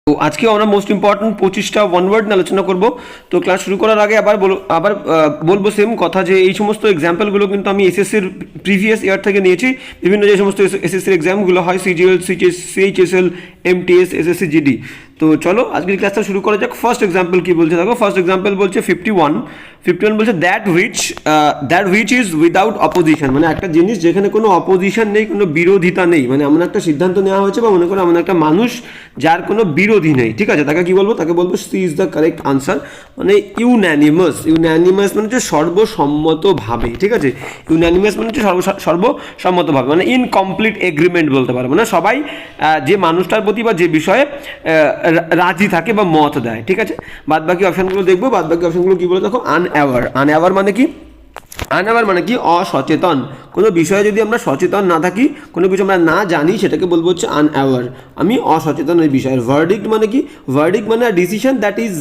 তো আজকে আমরা মোস্ট ইম্পর্টেন্ট 25টা ওয়ান ওয়ার্ড নিয়ে আলোচনা করব। তো ক্লাস শুরু করার আগে আবার বলবো সেম কথা যে এই সমস্ত এক্সাম্পলগুলো কিন্তু আমি এসএসসির প্রিভিয়াস ইয়ার থেকে নিয়েছি। বিভিন্ন যে সমস্ত এসএসসির এক্সামগুলো হয় CGL, CHSL, MTS, SSC, GD. তো চলো আজকের ক্লাসটা শুরু করা যাক। ফার্স্ট এক্সাম্পল কি বলছে দেখো, ফার্স্ট এক্সাম্পল বলছে 51 বলছে that which is without opposition, মানে একটা জিনিস যেখানে কোনো অপোজিশন নেই, কোনো বিরোধিতা নেই, মানে এমন একটা সিদ্ধান্ত নেওয়া হয়েছে বা মনে করো এমন একটা মানুষ যার কোনো বিরোধী নেই, ঠিক আছে, তাকে কি বলবো, তাকে বলবো C is the correct answer. মানে ইউন্যানিমাস মানে হচ্ছে সর্বসম্মতভাবে, ঠিক আছে, ইউন্যানিমাস মানে হচ্ছে সর্বসম্মতভাবে, মানে ইনকমপ্লিট এগ্রিমেন্ট বলতে পারবো, মানে সবাই যে মানুষটার প্রতি বা যে বিষয়ে রাজি থাকে বা মত দেয়, ঠিক আছে। বাদ বাকি অপশনগুলো দেখবো, বাদ বাকি অপশনগুলো কি বলে দেখো, আনঅ্যাওয়ার মানে কি, আনঅ্যাওয়ার মানে কি অসচেতন, কোনো বিষয়ে যদি আমরা সচেতন না থাকি, কোনো কিছু আমরা না জানি, সেটাকে বলবো হচ্ছে আনঅ্যাওয়ার, আমি অসচেতন এই বিষয়ের। ভার্ডিক্ট মানে কি, ভার্ডিক্ট মানে decision that is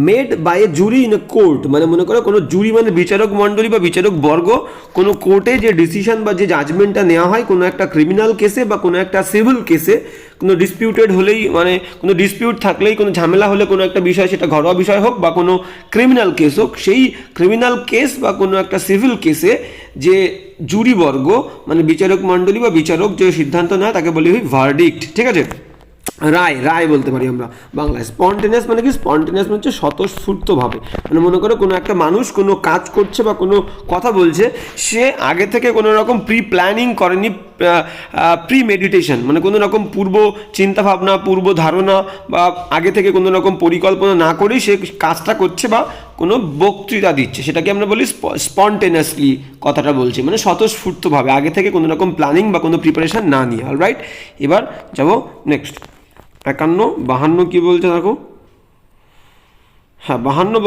made by a jury in a court, মানে মনে করো কোনো জুরি মানে বিচারক মণ্ডলী বা বিচারক বর্গ, কোনো কোর্টে যে ডিসিশন বা যে জাজমেন্টটা নেওয়া হয় কোনো একটা ক্রিমিনাল কেসে বা কোনো একটা সিভিল কেসে, কোনো ডিসপিউটেড হলেই, মানে কোনো ডিসপিউট থাকলেই, কোনো ঝামেলা হলে কোনো একটা বিষয়, সেটা ঘরোয়া বিষয় হোক বা কোনো ক্রিমিনাল কেস হোক, সেই ক্রিমিনাল কেস বা কোনো একটা সিভিল কেসে যে জুরিবর্গ মানে বিচারক মণ্ডলী বা বিচারক যে সিদ্ধান্ত নেয় তাকে বলি ভার্ডিক্ট, ঠিক আছে। রায় বলতে পারি আমরা বাংলায়। স্পন্টেনিয়াস মানে কি, স্পন্টেনিয়াস মানে হচ্ছে স্বতঃস্ফূর্তভাবে, মানে মনে করো কোনো একটা মানুষ কোনো কাজ করছে বা কোনো কথা বলছে, সে আগে থেকে কোনো রকম প্রি প্ল্যানিং করেনি, প্রি মেডিটেশন মানে কোনো রকম পূর্ব চিন্তাভাবনা, পূর্ব ধারণা বা আগে থেকে কোনো রকম পরিকল্পনা না করেই সে কাজটা করছে বা কোনো বক্তৃতা দিচ্ছে, সেটাকে আমরা বলি স্পন্টেনিয়াসলি কথাটা বলছি, মানে স্বতঃস্ফূর্তভাবে আগে থেকে কোনো রকম প্ল্যানিং বা কোনো প্রিপারেশন না নিয়ে। অলরাইট, এবার যাবো নেক্সট 52 কি বলছে দেখো, হ্যাঁ 52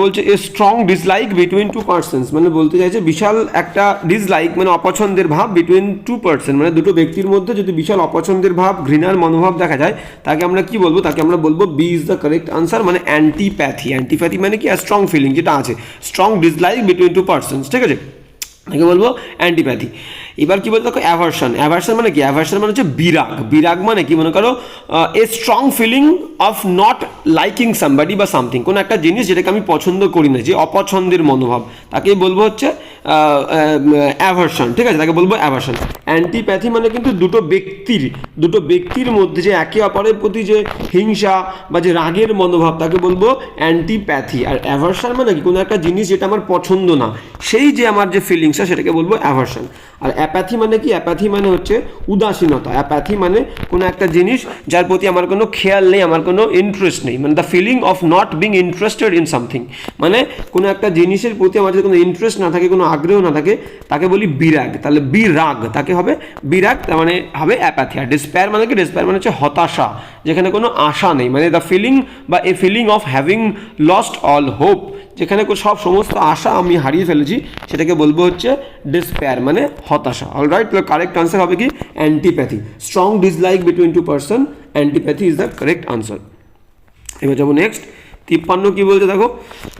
বলছে a strong dislike between two persons, মানে বলতে চাইছে বিশাল একটা ডিসলাইক মানে অপছন্দের ভাব বিটুইন টু পার্সন, মানে দুটো ব্যক্তির মধ্যে যদি বিশাল অপছন্দের ভাব, ঘৃণার মনোভাব দেখা যায়, তাকে আমরা কি বলবো, তাকে আমরা বলবো B is the correct answer, মানে অ্যান্টিপ্যাথি। অ্যান্টিপ্যাথি মানে কি, স্ট্রং ফিলিং যেটা আছে, strong dislike between two persons, ঠিক আছে, তাকে বলবো অ্যান্টিপ্যাথি। এবার কি বলতে দেখো অ্যাভার্সন মানে কি, অ্যাভার্সন মানে হচ্ছে বিরাগ মানে কি, মনে করো a strong feeling of not liking somebody বা সামথিং, কোনো একটা জিনিস যেটাকে আমি পছন্দ করি না, যে অপছন্দের মনোভাব, তাকেই বলবো হচ্ছে অ্যাভার্সন, ঠিক আছে, তাকে বলবো অ্যাভার্সন। অ্যান্টিপ্যাথি মানে কিন্তু দুটো ব্যক্তির মধ্যে যে একে অপরের প্রতি যে হিংসা বা যে রাগের মনোভাব, তাকে বলবো অ্যান্টিপ্যাথি। আর অ্যাভার্সন মানে কি, কোনো একটা জিনিস যেটা আমার পছন্দ না, সেই যে আমার যে ফিলিংসটা, সেটাকে বলবো অ্যাভার্সন। আর অ্যাপ্যাথি মানে কি, অ্যাপ্যাথি মানে হচ্ছে উদাসীনতা। অ্যাপ্যাথি মানে কোনো একটা জিনিস যার প্রতি আমার কোনো খেয়াল নেই, আমার কোনো ইন্টারেস্ট নেই, মানে the feeling of not being interested in something, মানে কোনো একটা জিনিসের প্রতি আমার যদি কোনো ইন্টারেস্ট না থাকে, কোনো আগ্রহ না থাকে, তাকে বলি বিরাগ। তাহলে বিরাগ তাকে হবে বিরাগ, তার মানে হবে অ্যাপ্যাথি। আর ডিসপেয়ার মানে কি, ডিসপেয়ার মানে হচ্ছে হতাশা, যেখানে কোনো আশা নেই, মানে দ্য ফিলিং বা a feeling of having lost all hope, যেখানে সমস্ত আশা আমি হারিয়ে ফেলেছি, সেটাকে বলবো হচ্ছে ডিসপেয়ার মানে হতাশা। অলরাইট, তাহলে কারেক্ট আনসার হবে কি antipathy. Strong dislike between to person, antipathy is the correct answer. এবার যাবো নেক্সট 53 কি বলছে দেখো,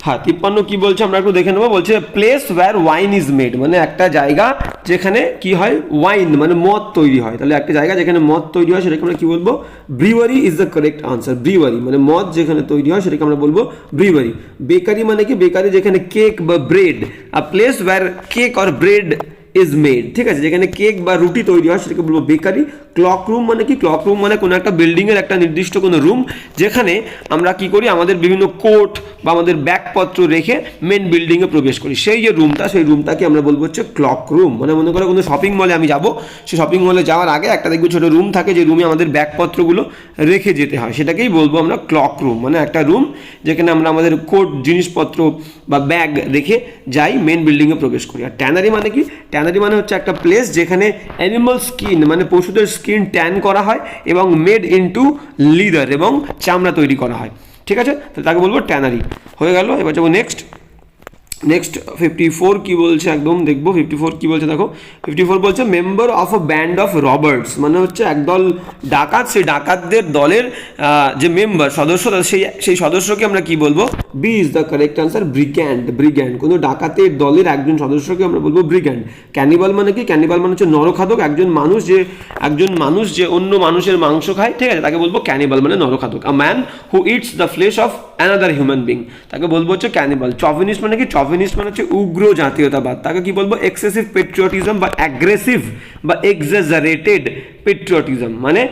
হ্যাঁ 53 কি বলছে আমরা একটু দেখে নেবো। বলছে place where wine is made, মানে একটা জায়গা যেখানে কি হয়, ওয়াইন মানে মদ তৈরি হয়, তাহলে একটা জায়গা যেখানে মদ তৈরি হয় সেটাকে আমরা কি বলবো, ব্রিওয়ারি ইজ দ্য কারেক্ট আনসার। ব্রিওয়ারি মানে মদ যেখানে তৈরি হয় সেটাকে আমরা বলবো ব্রিওয়ারি। বেকারি মানে কি, বেকারি যেখানে কেক বা ব্রেড, আর place where cake or bread is made, ঠিক আছে, যেখানে কেক বা রুটি তৈরি হয় সেটাকে বলবো বেকারি। ক্লক রুম মানে কি, ক্লক রুম মানে কোনো একটা বিল্ডিংয়ের একটা নির্দিষ্ট কোনো রুম, যেখানে আমরা কি করি, আমাদের বিভিন্ন কোট বা আমাদের ব্যাগপত্র রেখে মেন বিল্ডিংয়ে প্রবেশ করি, সেই যে রুমটা, সেই রুমটাকে আমরা বলবো হচ্ছে ক্লক রুম। মানে মনে করো কোনো শপিং মলে আমি যাব, সেই শপিং মলে যাওয়ার আগে একটা দেখবো ছোটো রুম থাকে, যে রুমে আমাদের ব্যাগপত্রগুলো রেখে যেতে হয়, সেটাকেই বলবো আমরা ক্লক রুম, মানে একটা রুম যেখানে আমরা আমাদের কোট জিনিসপত্র বা ব্যাগ রেখে যাই, মেন বিল্ডিংয়ে প্রবেশ করি। আর ট্যানারি মানে কি, ট্যানারি মানে হচ্ছে একটা প্লেস যেখানে অ্যানিমাল স্কিন মানে পশুদের স্কিন ট্যান করা হয় এবং মেড ইনটু লিদার এবং চামড়া তৈরি করা হয়, ঠিক আছে, তো তাকে বলবো ট্যানারি। হয়ে গেল। এবার যাবো নেক্সট নেক্সট 54 কি বলছে একদম দেখবো 54 কি বলছে দেখো 54 বলছে member of a band of Roberts, মানে হচ্ছে একদল ডাকাত, সেই ডাকাতদের দলের যে মেম্বার সদস্য সেই সদস্যকে আমরা কি বলবো, B is the correct answer, brigand. Brigand কোনো ডাকাতের দলের একজন সদস্যকে আমরা বলবো ব্রিগ্যান্ড। ক্যানিবাল মানে কি, ক্যানিবাল মানে হচ্ছে নরখাদক, একজন মানুষ যে অন্য মানুষের মাংস খায়, ঠিক আছে, তাকে বলবো ক্যানিবাল মানে নরখাদক। A man who eats the flesh of another human being, তাকে বলবো হচ্ছে ক্যানিবাল। চভিনিস্ট মানে কি, চভিনিস্ট মানে হচ্ছে উগ্র জাতীয়তাবাদ, তাকে কি বলবো এক্সেসিভ পেট্রিয়টিজম বা অ্যাগ্রেসিভ বা এক্সাজারেটেড পেট্রিয়টিজম, মানে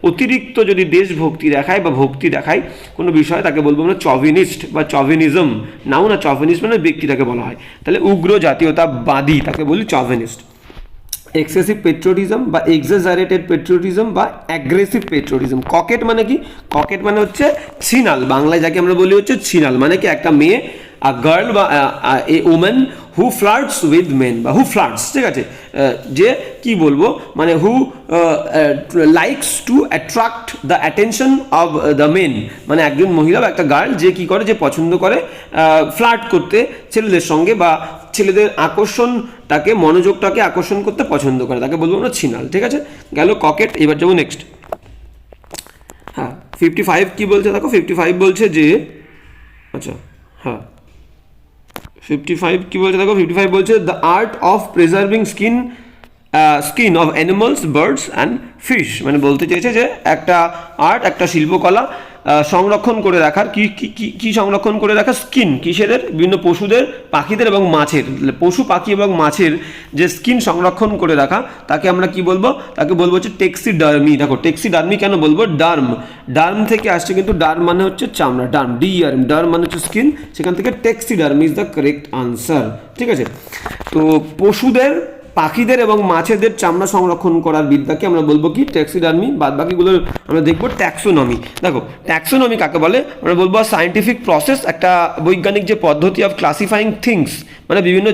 অতিরিক্ত যদি দেশভক্তি দেখায় বা ভক্তি দেখায় কোনো বিষয়ে তাকে বলবো আমরা চভিনিস্ট বা চভিনিজম। নাও না চভিনিস্ট মানে ব্যক্তিটাকে বলা হয়, তাহলে উগ্র জাতীয়তাবাদী তাকে বলি চভিনিস্ট। এক্সেসিভ পেট্রিয়টিজম বা এক্সাজারেটেড পেট্রিয়টিজম বা অ্যাগ্রেসিভ পেট্রিয়টিজম। ককেট মানে কি, ককেট মানে হচ্ছে ছিনাল, বাংলায় যাকে আমরা বলি হচ্ছে ছিনাল, মানে কি একটা মেয়ে, আ গার্ল বা a women who flirts with men বা হু ফ্লার্টস, ঠিক আছে, যে কি বলবো মানে who likes to attract the attention of the men, মানে একজন মহিলা বা একটা গার্ল যে কি করে, যে পছন্দ করে ফ্লার্ট করতে ছেলেদের সঙ্গে বা ছেলেদের আকর্ষণটাকে, মনোযোগটাকে আকর্ষণ করতে পছন্দ করে, তাকে বলবো আমরা ছিনাল। ঠিক আছে, গেল ককেট। এবার যাবো নেক্সট। হ্যাঁ 55 কি বলছে দেখো, 55 বলছে যে, আচ্ছা হ্যাঁ 55 কি বলছে দেখো, 55 বলছে the art of preserving skin of animals, birds and fish, মানে বলতে চেয়েছে যে একটা আর্ট, একটা শিল্পকলা সংরক্ষণ করে রাখার, কি সংরক্ষণ করে রাখার, স্কিন কিসের, বিভিন্ন পশুদের, পাখিদের এবং মাছের, পশু পাখি এবং মাছের যে স্কিন সংরক্ষণ করে রাখা, তাকে আমরা কি বলবো, তাকে বলবো হচ্ছে টেক্সিডার্মি। দেখো টেক্সিডার্মি কেন বলবো, ডার্ম থেকে আসছে, কিন্তু ডার্ম মানে হচ্ছে চামড়া, ডার্ম মানে হচ্ছে স্কিন, সেখান থেকে টেক্সিডার্মি ইজ দ্য কারেক্ট আনসার। ঠিক আছে, তো পশুদের, পাখিদের এবং মাছেদের চামড়া সংরক্ষণ করার বিদ্যাকে আমরা বলবো কি, ট্যাক্সিডার্মি। বাদ বাকিগুলো আমরা দেখবো ট্যাক্সোনমি। দেখো ট্যাক্সোনমি কাকে বলে, আমরা বলবো সায়েন্টিফিক প্রসেস, একটা বৈজ্ঞানিক যে পদ্ধতি অফ ক্লাসিফাইং থিংস, মানে বিভিন্ন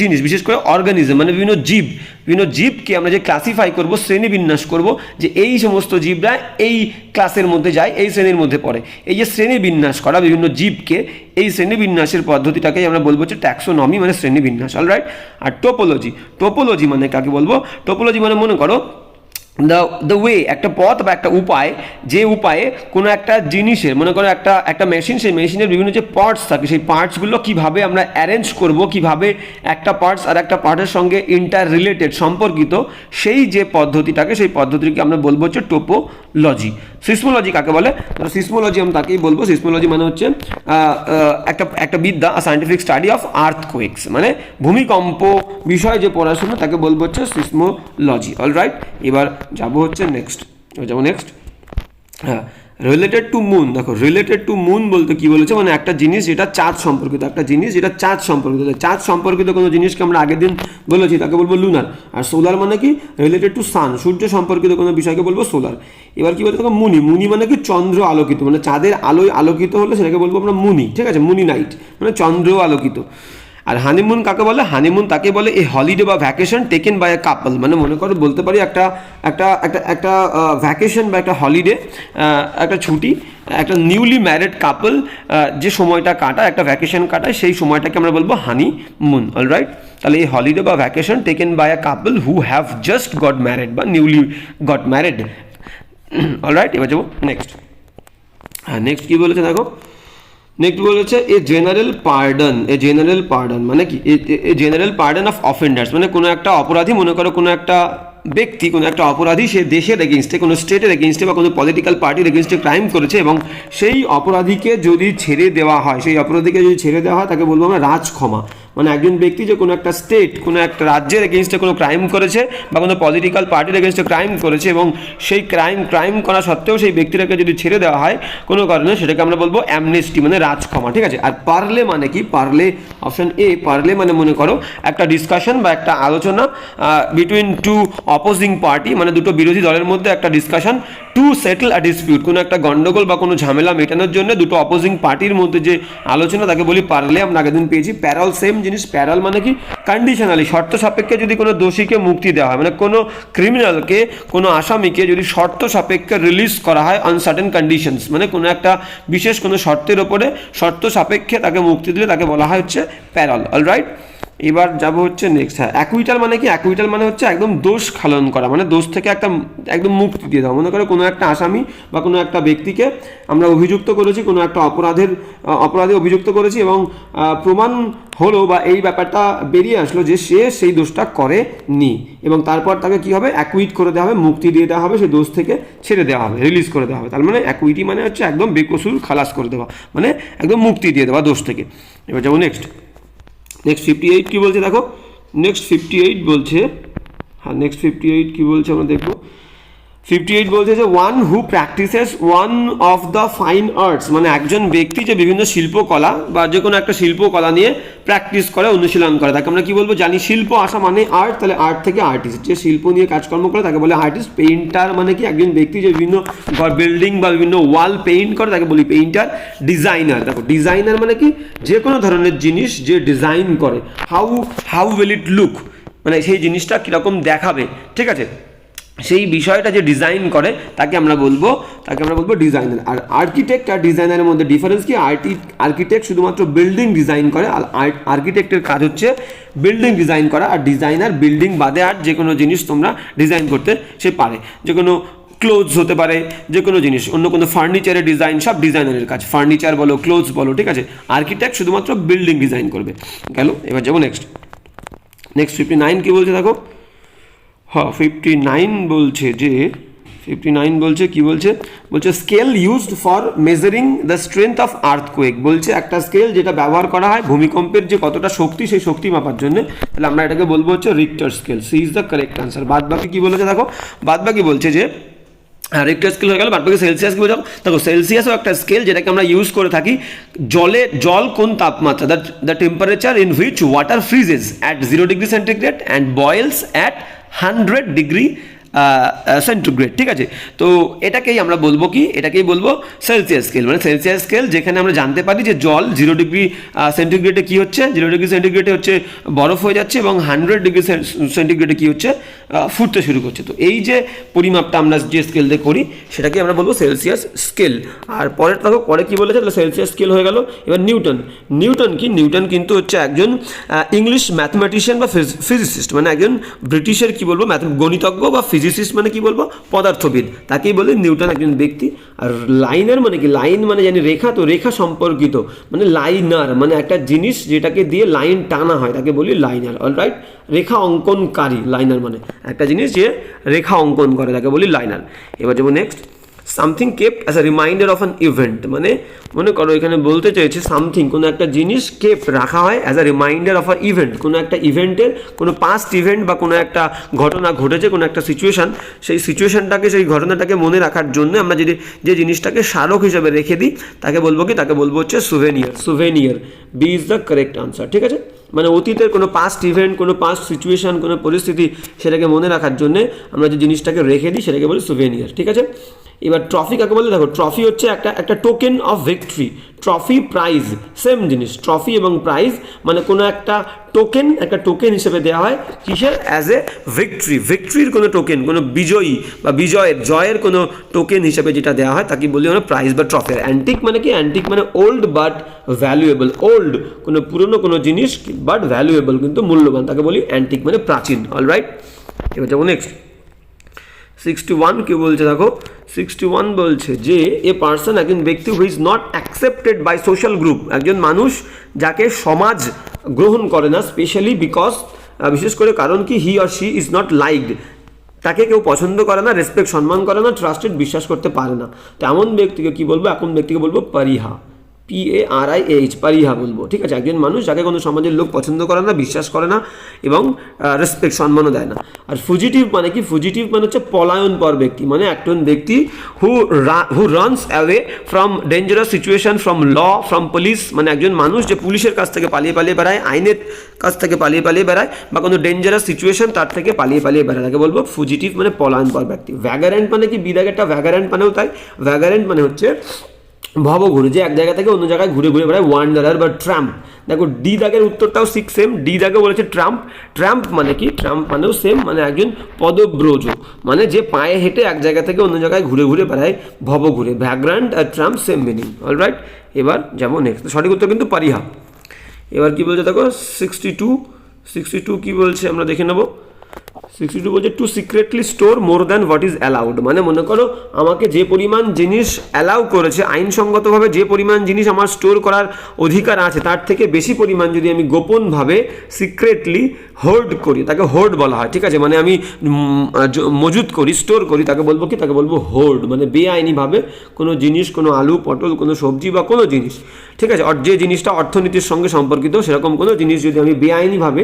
জিনিস বিশেষ করে অর্গানিজম মানে বিভিন্ন জীবকে আমরা যে ক্লাসিফাই করব, শ্রেণীবিন্যাস করব, যে এই সমস্ত জীবরা এই ক্লাসের মধ্যে যায়, এই শ্রেণীর মধ্যে পড়ে, এই যে শ্রেণীবিন্যাস করা বিভিন্ন জীবকে, এই শ্রেণীবিন্যাসের পদ্ধতিটাকেই আমরা বলবো হচ্ছে ট্যাক্সোনমি মানে শ্রেণীবিন্যাস। অলরাইট। আর টোপোলজি মানে কাকে বলবো, টোপোলজি মানে মনে করো দ্য ওয়ে, একটা পথ বা একটা উপায়, যে উপায়ে কোনো একটা জিনিসের, মনে করো একটা মেশিন, সেই মেশিনের বিভিন্ন যে পার্টস থাকে, সেই পার্টসগুলো কীভাবে আমরা অ্যারেঞ্জ করব, কীভাবে একটা পার্টস আর একটা পার্টের সঙ্গে ইন্টার রিলেটেড, সম্পর্কিত, সেই যে পদ্ধতিটাকে, সেই পদ্ধতিকে আমরা বলবো হচ্ছে টোপোলজি। সিসমোলজি কাকে বলে, সিসমোলজি আমি তাকেই বলবো, সিসমোলজি মানে হচ্ছে একটা বিদ্যা, সায়েন্টিফিক স্টাডি অফ আর্থকোয়েকস, মানে ভূমিকম্প বিষয়ে যে পড়াশোনা, তাকে বলবো হচ্ছে সিসমোলজি। অলরাইট, এবার যাবো হচ্ছে নেক্সট। হ্যাঁ রিলেটেড টু মুন। দেখো রিলেটেড টু মুন বলতে কি বলেছে, মানে একটা জিনিস যেটা চাঁদ সম্পর্কিত, চাঁদ সম্পর্কিত কোনো জিনিসকে আমরা আগের দিন বলেছি তাকে বলবো লুনার। আর সোলার মানে কি, রিলেটেড টু সান, সূর্য সম্পর্কিত কোনো বিষয়কে বলবো সোলার। এবার কি বলতে, দেখো মুনি মানে কি চন্দ্র আলোকিত, মানে চাঁদের আলোয় আলোকিত হলে সেটাকে বলবো আমরা মুনি। ঠিক আছে, মুনি নাইট মানে চন্দ্র আলোকিত। আর হানিমুন কাকে বলে, হানিমুন তাকে বলে এই হলিডে বা ভ্যাকেশন টেকেন বাই এ কাপল, মানে মনে করো বলতে পারি একটা ভ্যাকেশন বা একটা হলিডে, একটা ছুটি, একটা নিউলি ম্যারিড কাপল যে সময়টা কাটায়, একটা ভ্যাকেশন কাটায়, সেই সময়টাকে আমরা বলবো হানিমুন। অলরাইট, তাহলে এই হলিডে বা vacation taken by a couple who have just got married বা নিউলি গট ম্যারিড। অলরাইট, এবার যাবো নেক্সট। হ্যাঁ নেক্সট কী বলেছে দেখো, নেক্সট বলেছে এ জেনারেল পার্ডন মানে কি, a general pardon of offenders, মানে কোনো একটা অপরাধী, মনে করো কোনো একটা ব্যক্তি, কোনো একটা অপরাধী, সে দেশের এগেনস্টে, কোনো স্টেটের এগেনস্টে বা কোনো পলিটিক্যাল পার্টির এগেনস্টে ক্রাইম করেছে, এবং সেই অপরাধীকে যদি ছেড়ে দেওয়া হয়, তাকে বলবো আমরা রাজক্ষমা। মানে একজন ব্যক্তি যে কোনো একটা স্টেট, কোনো একটা রাজ্যের এগেনস্টে কোনো ক্রাইম করেছে বা কোনো পলিটিক্যাল পার্টির এগেনস্টে ক্রাইম করেছে, এবং সেই ক্রাইম করা সত্ত্বেও সেই ব্যক্তিটাকে যদি ছেড়ে দেওয়া হয় কোনো কারণে, সেটাকে আমরা বলবো অ্যামনেস্টি মানে রাজক্ষমা। ঠিক আছে, আর পার্লে মানে কি, পার্লে অপশন এ, পার্লে মানে মনে করো একটা ডিসকাশন বা একটা আলোচনা বিটুইন টু অপোজিং পার্টি, মানে দুটো বিরোধী দলের মধ্যে একটা discussion to settle a dispute, কোনো একটা গন্ডগোল বা কোনো ঝামেলা মেটানোর জন্য দুটো অপোজিং পার্টির মধ্যে যে আলোচনা তাকে বলি পারলে। আমরা আগের দিন পেয়েছি প্যারাল, সেম জিনিস। প্যারাল মানে কি কন্ডিশনালি, শর্ত সাপেক্ষে যদি কোনো দোষীকে মুক্তি দেওয়া হয়, মানে কোনো ক্রিমিনালকে, কোনো আসামিকে যদি শর্ত সাপেক্ষে রিলিজ করা হয় অন সার্টেন কন্ডিশনস, মানে কোনো একটা বিশেষ কোনো শর্তের ওপরে শর্ত সাপেক্ষে তাকে মুক্তি দিলে তাকে বলা হয় হচ্ছে প্যারাল। অলরাইট, এবার যাব হচ্ছে নেক্সট। হ্যাঁ, অ্যাকুইটাল মানে কি? অ্যাকুইটাল মানে হচ্ছে একদম দোষ খালন করা, মানে দোষ থেকে একটা একদম মুক্তি দিয়ে দেওয়া। মনে করো কোনো একটা আসামি বা কোনো একটা ব্যক্তিকে আমরা অভিযুক্ত করেছি, কোনো একটা অপরাধে অভিযুক্ত করেছি এবং প্রমাণ হলো বা এই ব্যাপারটা বেরিয়ে আসলো যে সে সেই দোষটা করেনি, এবং তারপর তাকে কি হবে? অ্যাকুইট করে দেওয়া হবে, মুক্তি দিয়ে দেওয়া হবে, সেই দোষ থেকে ছেড়ে দেওয়া হবে, রিলিজ করে দেওয়া হবে। তার মানে অ্যাকুইটি মানে হচ্ছে একদম বেকসুর খালাস করে দেওয়া, মানে একদম মুক্তি দিয়ে দেওয়া দোষ থেকে। এবার যাবো নেক্সট 58 কি বলছে দেখো। নেক্সট 58 বলছে, হ্যাঁ নেক্সট 58 কি বলছে আমরা দেখবো। 58 বলছে যে one who practices one of the fine arts, মানে একজন ব্যক্তি যে বিভিন্ন শিল্পকলা বা যে কোনো একটা শিল্পকলা নিয়ে প্র্যাকটিস করে, অনুশীলন করে, তাকে আমরা কি বলবো? জানি শিল্প আসা মানে আর্ট, তাহলে আর্ট থেকে আর্টিস্ট, যে শিল্প নিয়ে কাজকর্ম করে তাকে বলে আর্টিস্ট। পেইন্টার মানে কি? একজন ব্যক্তি যে বিভিন্ন বিল্ডিং বা বিভিন্ন ওয়াল পেইন্ট করে তাকে বলি পেইন্টার। ডিজাইনার, দেখো ডিজাইনার মানে কি? যে কোনো ধরনের জিনিস যে ডিজাইন করে, হাউ উইল ইট লুক, মানে সেই জিনিসটা কীরকম দেখাবে, ঠিক আছে, সেই বিষয়টা যে ডিজাইন করে তাকে আমরা বলবো ডিজাইনার। আর আর্কিটেক্ট আর ডিজাইনারের মধ্যে ডিফারেন্স কি? আর্কিটেক্ট শুধুমাত্র বিল্ডিং ডিজাইন করে, আর আর্কিটেক্টের কাজ হচ্ছে বিল্ডিং ডিজাইন করা, আর ডিজাইনার বিল্ডিং বাদে আর যে কোনো জিনিস তোমরা ডিজাইন করতে সে পারে, যে কোনো ক্লোথস হতে পারে, যে কোনো জিনিস, অন্য কোনো ফার্নিচারের ডিজাইন, সব ডিজাইনারের কাজ, ফার্নিচার বলো, ক্লোথস বলো, ঠিক আছে। আর্কিটেক্ট শুধুমাত্র বিল্ডিং ডিজাইন করবে। গেল, এবার যাবো নেক্সট 59 কি বলছে দেখো। হ্যাঁ 59 বলছে যে, 59 বলছে কি বলছে? বলছে scale used for measuring the strength of earthquake, বলছে একটা স্কেল যেটা ব্যবহার করা হয় ভূমিকম্পের যে কতটা শক্তি, সেই শক্তি মাপার জন্য, তাহলে আমরা এটাকে বলবো হচ্ছে Richter scale. C is the correct answer. বাদ বাকি কি বলেছে দেখো, বাদ বাকি বলছে যে রিক্টার স্কেল হয়ে গেল, বাদ বাকি সেলসিয়াস কি বোঝাও? দেখো সেলসিয়াসও একটা স্কেল যেটাকে আমরা ইউজ করে থাকি জল কোন তাপমাত্রা, the temperature in which water freezes at 0 degree centigrade and বয়েলস at 100 degree centigrade, ঠিক আছে। তো এটাকেই আমরা বলবো কি? এটাকেই বলবো সেলসিয়াস স্কেল। মানে সেলসিয়াস স্কেল যেখানে আমরা জানতে পারি যে জল 0 ডিগ্রি সেন্টিগ্রেডে কী হচ্ছে, 0 ডিগ্রি সেন্টিগ্রেডে হচ্ছে বরফ হয়ে যাচ্ছে, এবং 100 ডিগ্রি সেন্টিগ্রেডে কী হচ্ছে? ফুটতে শুরু করছে। তো এই যে পরিমাপটা আমরা যে স্কেল দিয়ে করি সেটাকে আমরা বলবো সেলসিয়াস স্কেল। আর পরের দেখো পরে কী বলেছে, তাহলে সেলসিয়াস স্কেল হয়ে গেল। এবার নিউটন কি? নিউটন কিন্তু হচ্ছে একজন ইংলিশ ম্যাথমেটিশিয়ান বা ফিজিসিস্ট, মানে একজন ব্রিটিশের কি বলবো গণিতজ্ঞ বা ফিজিসিস্ট, মানে কি বলবো পদার্থবিদ, তাকেই বলে নিউটন একজন ব্যক্তি। আর লাইনার মানে কি? লাইন মানে জানি রেখা, তো রেখা সম্পর্কিত মানে লাইনার, মানে একটা জিনিস যেটাকে দিয়ে লাইন টানা হয় তাকে বলি লাইনার। অলরাইট, রেখা অঙ্কনকারী, লাইনার মানে একটা জিনিস যে রেখা অঙ্কন করে তাকে বলি লাইনার। এবার যাবো next, something kept as a reminder of an event, মানে মনে করো এখানে বলতে চাইছে সামথিং, কোনো একটা জিনিস কেপ্ট রাখা হয় as a reminder of a event, কোনো একটা ইভেন্টের, কোনো পাস্ট ইভেন্ট বা কোনো একটা ঘটনা ঘটেছে, কোনো একটা সিচুয়েশান, সেই সিচুয়েশানটাকে, সেই ঘটনাটাকে মনে রাখার জন্য আমরা যদি যে জিনিসটাকে স্মারক হিসাবে রেখে দিই তাকে বলবো কি? তাকে বলবো হচ্ছে souvenir. B is the correct answer, ঠিক আছে। মানে অতীতের কোনো পাস্ট ইভেন্ট, কোনো পাস্ট সিচুয়েশান, কোনো পরিস্থিতি, সেটাকে মনে রাখার জন্য আমরা যে জিনিসটাকে রেখে দিই সেটাকে বলি সুভেনিয়ার, ঠিক আছে। এবার ট্রফি কাকে বলে দেখো, ট্রফি হচ্ছে একটা token of victory. Trophy prize same জিনিস, ট্রফি এবং প্রাইজ মানে কোনো একটা টোকেন হিসেবে দেওয়া হয় কিসের? অ্যাজ এ ভিক্টরির কোনো টোকেন, কোনো বিজয়ী বা জয়ের কোনো টোকেন হিসেবে যেটা দেওয়া হয় তাকে বলি আমরা প্রাইজ বা ট্রফি। অ্যান্টিক মানে কি? অ্যান্টিক মানে ওল্ড বাট ভ্যালুয়েবল, ওল্ড কোনো পুরনো কোনো জিনিস বাট ভ্যালুয়েবল কিন্তু মূল্যবান, তাকে বলি অ্যান্টিক মানে প্রাচীন। অলরাইট, এবার যাবো নেক্সট 61 কি বলছে দেখো। 61 বলছে যে এ পার্সন, একজন ব্যক্তি who is not accepted by social group, একজন মানুষ যাকে সমাজ গ্রহণ করে না, স্পেশালি বিশেষ করে কারণ কি? He or she is not liked, তাকে কেউ পছন্দ করে না, সম্মান করে না, ট্রাস্টেড বিশ্বাস করতে পারে না। তো এমন ব্যক্তিকে কি বলবো? এমন ব্যক্তিকে বলবো পারিহা। PARIH, পারিহা বলবো, ঠিক আছে। একজন মানুষ যাকে কোনো সমাজের লোক পছন্দ করে না, বিশ্বাস করে না এবং রেসপেক্ট, সম্মানও দেয় না। আর ফুজিটিভ মানে কি? ফুজিটিভ মানে হচ্ছে পলায়নপর ব্যক্তি, মানে একজন ব্যক্তি who runs away from dangerous situation, from law, from police, মানে একজন মানুষ যে পুলিশের কাছ থেকে পালিয়ে পালিয়ে বেড়ায়, আইনের কাছ থেকে পালিয়ে পালিয়ে বেড়ায়, বা কোনো ডেঞ্জারাস সিচুয়েশন তার থেকে পালিয়ে পালিয়ে বেড়ায়, তাকে বলবো ফুজিটিভ, মানে পলায়নপর ব্যক্তি। ভ্যাগারেন্ট মানে কি? বিদাগেরটা ভ্যাগারেন্ট মানেও তাই। ভ্যাগারেন্ট মানে হচ্ছে ভবঘুরে, যে এক জায়গা থেকে অন্য জায়গায় ঘুরে ঘুরে বেড়ায়, ওয়ান্ডারার বা ট্রাম্প। দেখো ডি দাগের উত্তরটাও সেম, ডি দাগে বলেছে ট্রাম্প। ট্রাম্প মানে কি? ট্রাম্প মানেও সেম, মানে একজন পদব্রজ, মানে যে পায়ে হেঁটে এক জায়গা থেকে অন্য জায়গায় ঘুরে ঘুরে বেড়ায়, ভবঘুরে। ভ্যাগ্রান্ট আর ট্রাম্প সেম মিনিং, অলরাইট। এবার যাবো নেক্সট, সঠিক উত্তর কিন্তু পারিহা। এবার কি বলছে দেখো 62 কি বলছে আমরা দেখে নেবো। 62 বলছে to secretly store more than what is allowed, মানে মনে করো আমাকে যে পরিমাণ জিনিস অ্যালাউ করেছে, আইনসঙ্গতভাবে যে পরিমাণ জিনিস আমার স্টোর করার অধিকার আছে, তার থেকে বেশি পরিমাণ যদি আমি গোপনভাবে সিক্রেটলি হোল্ড করি, তাকে হোল্ড বলা হয়, ঠিক আছে। মানে আমি মজুত করি, স্টোর করি, তাকে বলবো কি? তাকে বলবো হোল্ড। মানে বেআইনিভাবে কোনো জিনিস, কোনো আলু, পটল, কোনো সবজি বা কোনো জিনিস, ঠিক আছে, যে জিনিসটা অর্থনীতির সঙ্গে সম্পর্কিত, সেরকম কোনো জিনিস যদি আমি বেআইনিভাবে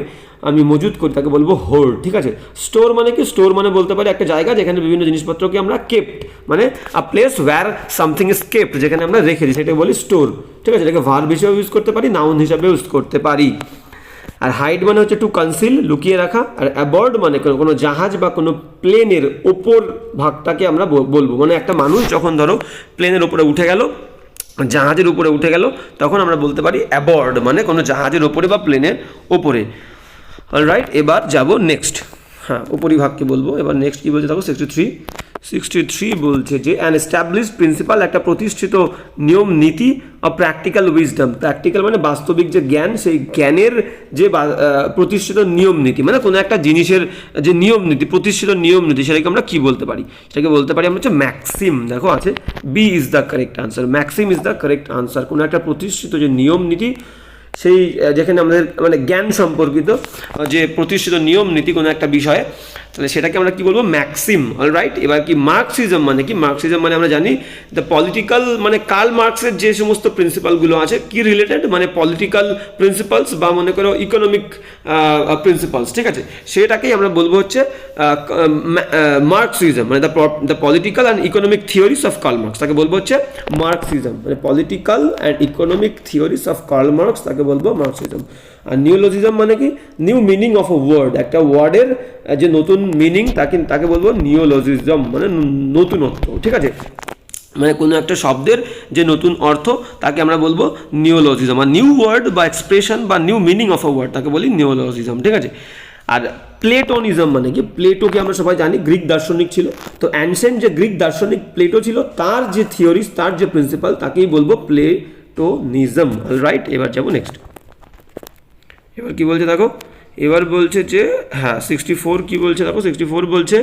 আমি মজুত করি, তাকে বলবো হোল্ড, ঠিক আছে। স্টোর মানে কি? স্টোর মানে বলতে পারি একটা জায়গা যেখানে বিভিন্ন জিনিসপত্রকে আমরা কেপ্ট, মানে a place where something is kept, যেখানে আমরা রেখেছি, সেটাকে বলি স্টোর, ঠিক আছে। এটাকে ভার্ব হিসেবে ইউজ করতে পারি, নাউন হিসাবে ইউজ করতে পারি। আর হাইড মানে হচ্ছে টু কনসিল, লুকিয়ে রাখা। আর অ্যাবর্ড মানে কোনো জাহাজ বা কোনো প্লেনের ওপর ভাগটাকে আমরা বলবো, মানে একটা মানুষ যখন ধরো প্লেনের ওপরে উঠে গেল, জাহাজের উপরে উঠে গেল, তখন আমরা বলতে পারি অ্যাবর্ড, মানে কোনো জাহাজের ওপরে বা প্লেনের ওপরে, অলরাইট। এবার যাব নেক্সট, হ্যাঁ উপরিভাগকে বলবো। এবার নেক্সট কি বলছে দেখো 63 বলছে যে অ্যান এস্টাবলিশড প্রিন্সিপাল, একটা প্রতিষ্ঠিত নিয়ম নীতি, অফ প্র্যাকটিক্যাল উইজডম। প্র্যাকটিক্যাল মানে বাস্তবিক যে জ্ঞান, সেই জ্ঞানের যে প্রতিষ্ঠিত নিয়ম নীতি, মানে কোনো একটা জিনিসের যে নিয়ম নীতি, প্রতিষ্ঠিত নিয়ম নীতি, সেটাকে আমরা কি বলতে পারি? সেটাকে বলতে পারি আমরা হচ্ছে ম্যাক্সিম। দেখো আছে B is the correct answer, maxim is the correct answer. কোনো একটা প্রতিষ্ঠিত যে নিয়ম নীতি, সেই যেখানে আমাদের মানে জ্ঞান সম্পর্কিত যে প্রতিষ্ঠিত নিয়ম নীতি কোনো একটা বিষয়ে, তাহলে সেটাকে আমরা কি বলবো? Maxim, alright. এবার কি মার্কসিজম মানে কি? মার্কসিজম মানে আমরা জানি দ্য পলিটিক্যাল, মানে কার্ল মার্কসের যে সমস্ত প্রিন্সিপালগুলো আছে কি রিলেটেড, মানে পলিটিক্যাল প্রিন্সিপালস বা মনে করো ইকোনমিক প্রিন্সিপালস, ঠিক আছে, সেটাকেই আমরা বলবো হচ্ছে মার্কসিজম, মানে the political and economic theories of Karl Marx, তাকে বলবো হচ্ছে মার্কসিজম। মানে political and economic theories of Karl Marx, তাকে বলবো মার্কসিজম। আর নিওলজিজম মানে কি? New meaning of a word, একটা ওয়ার্ডের যে নতুন মিনিং, তাকে বলবো নিওলজিজম, মানে নতুনত্ব, ঠিক আছে। মানে কোনো একটা শব্দের যে নতুন অর্থ, তাকে আমরা বলবো নিওলজিজম। আর নিউ ওয়ার্ড বা এক্সপ্রেশন বা new meaning of a word, তাকে বলি নিওলজিজম, ঠিক আছে। আর প্লেটোনিজম মানে কি? প্লেটোকে আমরা সবাই জানি গ্রিক দার্শনিক ছিল, তো অ্যানসেন্ট যে গ্রিক দার্শনিক প্লেটো ছিল, তার যে থিওরিস, তার যে প্রিন্সিপাল, তাকেই বলবো প্লেটোনিজম, অলরাইট। এবার যাবো নেক্সট। এবার কি বলছে দেখো, এবার বলছে যে হ্যাঁ 64 কি বলছে দেখো, 64 বলছে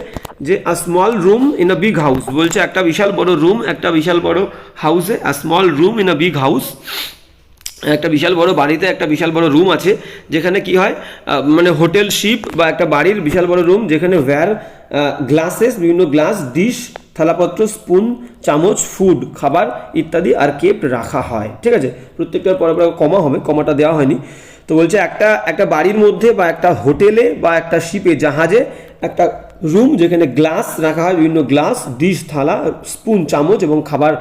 যে a small room in a big house, বলছে একটা বিশাল বড় রুম, একটা বিশাল বড় হাউসে, a small room in a big house, একটা বিশাল বড় বাড়িতে একটা বিশাল বড় রুম আছে, যেখানে কি হয় মানে হোটেল শিপ বা একটা বাড়ির বিশাল বড় রুম, যেখানে ওয়্যার গ্লাসেস, বিভিন্ন গ্লাস, ডিশ, থালাপত্র, স্পুন, চামচ, ফুড, খাবার ইত্যাদি আর কেপ রাখা হয়, ঠিক আছে। প্রত্যেকটার পরে কমা হবে, কমাটা দেওয়া হয়নি। তো বলছে একটা বাড়ির মধ্যে বা একটা হোটেলে বা একটা শিপে, জাহাজে একটা রুম, যেখানে গ্লাস রাখা হয়, বিভিন্ন গ্লাস, ডিশ, থালা, স্পুন, চামচ এবং খাবার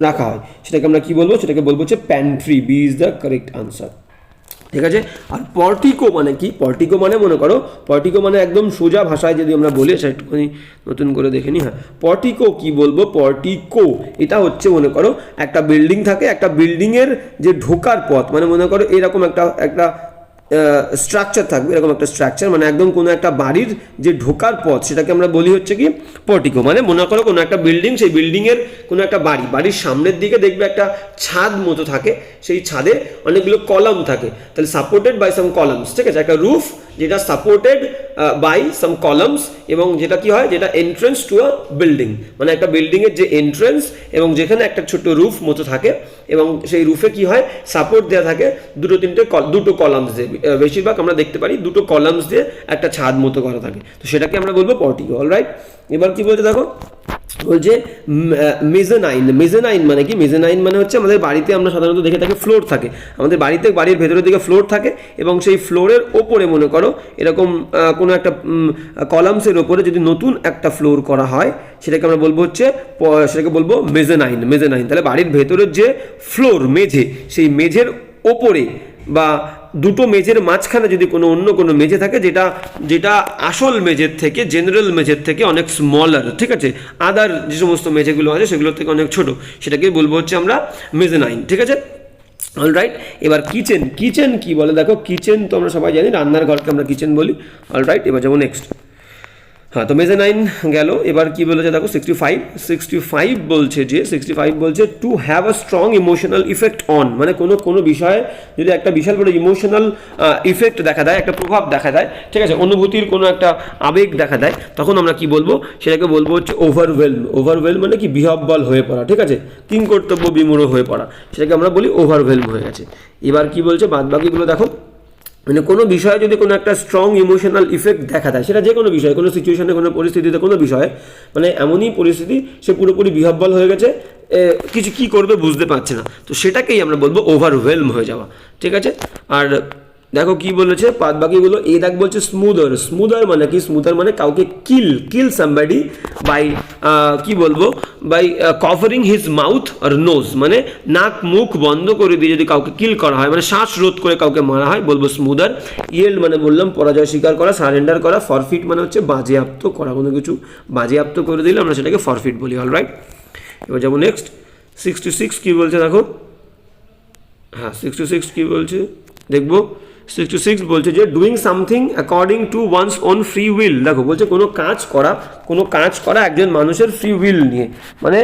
রাখা হয়, সেটাকে আমরা কি বলবো? সেটাকে বলবো হচ্ছে pantry. B is the correct answer, ঠিক আছে। আর পর্টিকো মানে কি? পর্টিকো মানে মনে করো, পর্টিকো মানে একদম সোজা ভাষায় যদি আমরা বলি, সেটা একটুখানি নতুন করে দেখে নিই। হ্যাঁ পর্টিকো কি বলবো? পর্টিকো এটা হচ্ছে মনে করো একটা বিল্ডিং থাকে, একটা বিল্ডিংয়ের যে ঢোকার পথ, মানে মনে করো এরকম একটা স্ট্রাকচার থাকবে, এরকম একটা স্ট্রাকচার, মানে একদম কোনো একটা বাড়ির যে ঢোকার পথ, সেটাকে আমরা বলি হচ্ছে কি পর্টিকো। মানে মনে করো কোনো একটা বিল্ডিং, সেই বিল্ডিংয়ের কোনো একটা বাড়ির সামনের দিকে দেখবে একটা ছাদ মতো থাকে, সেই ছাদে অনেকগুলো কলাম থাকে, তাহলে সাপোর্টেড বাই সাম কলামস, ঠিক আছে। একটা রুফ যেটা সাপোর্টেড বাই সাম কলামস, এবং যেটা কি হয়, যেটা এন্ট্রেন্স টু আ বিল্ডিং, মানে একটা বিল্ডিংয়ের যে এন্ট্রেন্স, এবং যেখানে একটা ছোট্ট রুফ মতো থাকে, এবং সেই রুফে কি হয়, সাপোর্ট দেওয়া থাকে দুটো কলামস দিয়ে, বেশিরভাগ আমরা দেখতে পারি দুটো কলামস দিয়ে একটা ছাদ মতো করা থাকে, তো সেটাকে আমরা বলবো পর্টিকো, অলরাইট। এবার কি বলতে দেখো বলছে মেজানাইন। মেজানাইন মানে কি? মেজানাইন মানে হচ্ছে আমাদের বাড়িতে আমরা সাধারণত দেখে থাকি ফ্লোর থাকে, আমাদের বাড়িতে বাড়ির ভেতরের দিকে ফ্লোর থাকে এবং সেই ফ্লোরের ওপরে মনে করো এরকম কোনো একটা কলামসের ওপরে যদি নতুন একটা ফ্লোর করা হয় সেটাকে আমরা বলবো হচ্ছে সেটাকে বলবো মেজানাইন। মেজানাইন তাহলে বাড়ির ভেতরের যে ফ্লোর মেঝে, সেই মেঝের ওপরে বা দুটো মেঝের মাঝখানে যদি কোনো অন্য কোনো মেঝে থাকে যেটা যেটা আসল মেঝের থেকে, জেনারেল মেঝের থেকে অনেক স্মলার, ঠিক আছে, আদার যে সমস্ত মেঝেগুলো আছে সেগুলোর থেকে অনেক ছোট, সেটাকেই বলবো হচ্ছে আমরা মেজানাইন, ঠিক আছে। অলরাইট, এবার কিচেন। কিচেন কি বলে দেখো, কিচেন তো আমরা সবাই জানি রান্নার ঘরকে আমরা কিচেন বলি। অলরাইট, এবার যাবো নেক্সট। হ্যাঁ, তো মেজানাইন গেল। এবার কি বলেছে দেখো 65 বলছে যে 65 বলছে to have a strong emotional effect on, মানে কোনো বিষয়ে যদি একটা বিশাল বড় ইমোশনাল ইফেক্ট দেখা দেয়, একটা প্রভাব দেখা দেয়, ঠিক আছে, অনুভূতির কোনো একটা আবেগ দেখা দেয়, তখন আমরা কি বলবো? সেটাকে বলবো হচ্ছে ওভারওয়েলম। ওভারওয়েলম মানে কি? বিহ্বল হয়ে পড়া, ঠিক আছে, কিংকর্তব্য বিমূঢ় হয়ে পড়া, সেটাকে আমরা বলি ওভারওয়েলম হয়ে গেছে। এবার কি বলছে বাদ বাকিগুলো দেখো। মানে কোনো বিষয়ে যদি কোনো একটা স্ট্রং ইমোশনাল ইফেক্ট দেখা দেয়, সেটা যে কোনো বিষয়ে, কোনো সিচুয়েশনে, কোনো পরিস্থিতিতে, কোনো বিষয়ে, মানে এমনই পরিস্থিতি সে পুরোপুরি বিহ্বল হয়ে গেছে, কিছু কী করবে বুঝতে পারছে না, তো সেটাকেই আমরা বলবো ওভারওয়েলম হয়ে যাওয়া, ঠিক আছে। আর দেখো কি বলেছে বাদ বাকিগুলো। এ দেখ বলছে স্মুদার। স্মুদার মানে কি? স্মুদার মানে কাউকে কিল সামবাডি বাই কি বলবো, বাই কভারিং হিজ মাউথ আর নোজ, মানে নাক মুখ বন্ধ করে দিয়ে যদি কাউকে কিল করা হয়, মানে শ্বাস রোধ করে কাউকে মারা হয়, বলবো স্মুদার। ইয়েল্ড মানে বললাম পরাজয় স্বীকার করা, সারেন্ডার করা। ফরফিট মানে হচ্ছে বাজেয়াপ্ত করা, কোনো কিছু বাজেয়াপ্ত করে দিলে আমরা সেটাকে ফরফিট বলি। অলরাইট, এবার যাবো নেক্সট। 66 কি বলছে দেখো। হ্যাঁ, 66 কি বলছে দেখবো। 66 বলছে যে doing something according to one's own free will. দেখো বলছে কোনো কাজ করা একজন মানুষের ফ্রি উইল নিয়ে, মানে